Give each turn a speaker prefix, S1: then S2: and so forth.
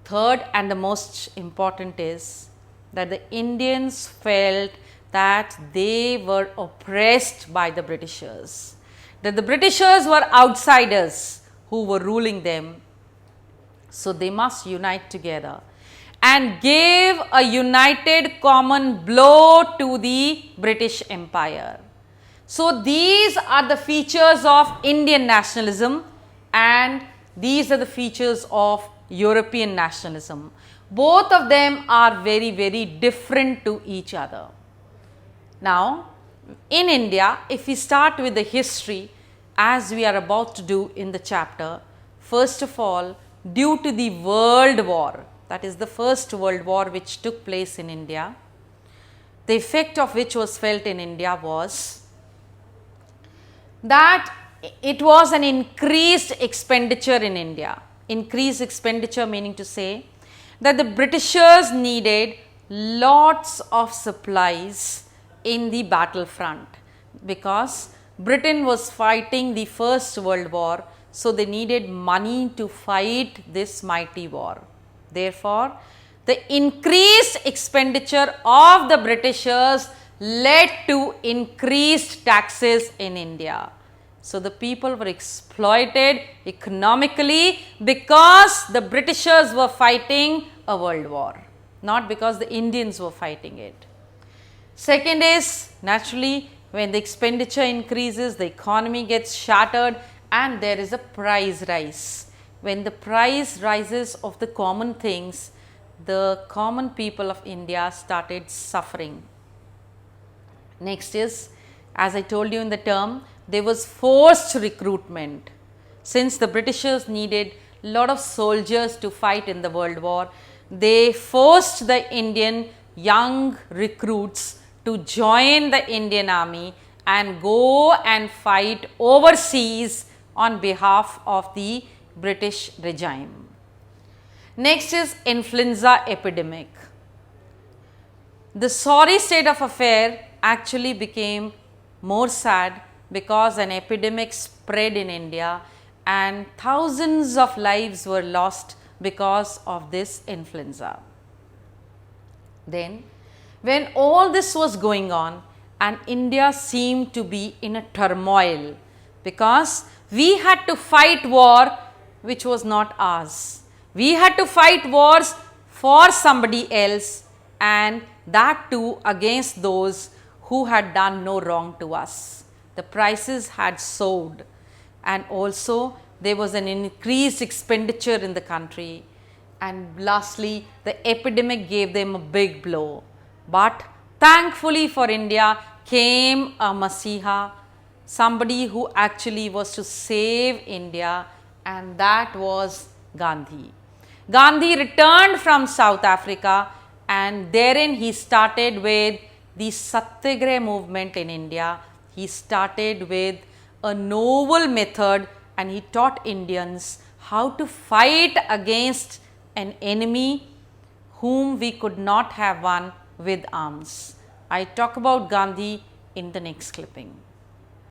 S1: third and the most important is that the Indians felt that they were oppressed by the Britishers, that the Britishers were outsiders who were ruling them. So they must unite together and gave a united common blow to the British Empire. So these are the features of Indian nationalism and these are the features of European nationalism. Both of them are very, very different to each other. Now, in India, if we start with the history, as we are about to do in the chapter, first of all, due to the World War, that is the First World War which took place in India, the effect of which was felt in India was that it was an increased expenditure in India. Increased expenditure meaning to say that the Britishers needed lots of supplies in the battlefront because Britain was fighting the First World War, so they needed money to fight this mighty war. Therefore, the increased expenditure of the Britishers led to increased taxes in India. So the people were exploited economically because the Britishers were fighting a world war, not because the Indians were fighting it. Second is, naturally, when the expenditure increases, the economy gets shattered and there is a price rise. When the price rises of the common things, the common people of India started suffering. Next is, as I told you in the term, there was forced recruitment. Since the Britishers needed a lot of soldiers to fight in the World War, they forced the Indian young recruits to join the Indian army and go and fight overseas on behalf of the British regime. Next is influenza epidemic. The sorry state of affair actually became more sad because an epidemic spread in India and thousands of lives were lost because of this influenza. Then, when all this was going on and India seemed to be in a turmoil because we had to fight war which was not ours. We had to fight wars for somebody else and that too against those who had done no wrong to us. The prices had soared and also there was an increased expenditure in the country, and lastly the epidemic gave them a big blow. But thankfully for India came a Masiha, somebody who actually was to save India, and that was Gandhi. Gandhi returned from South Africa and therein he started with the Satyagraha movement in India. He started with a novel method and he taught Indians how to fight against an enemy whom we could not have won with arms. I talk about Gandhi in the next clipping.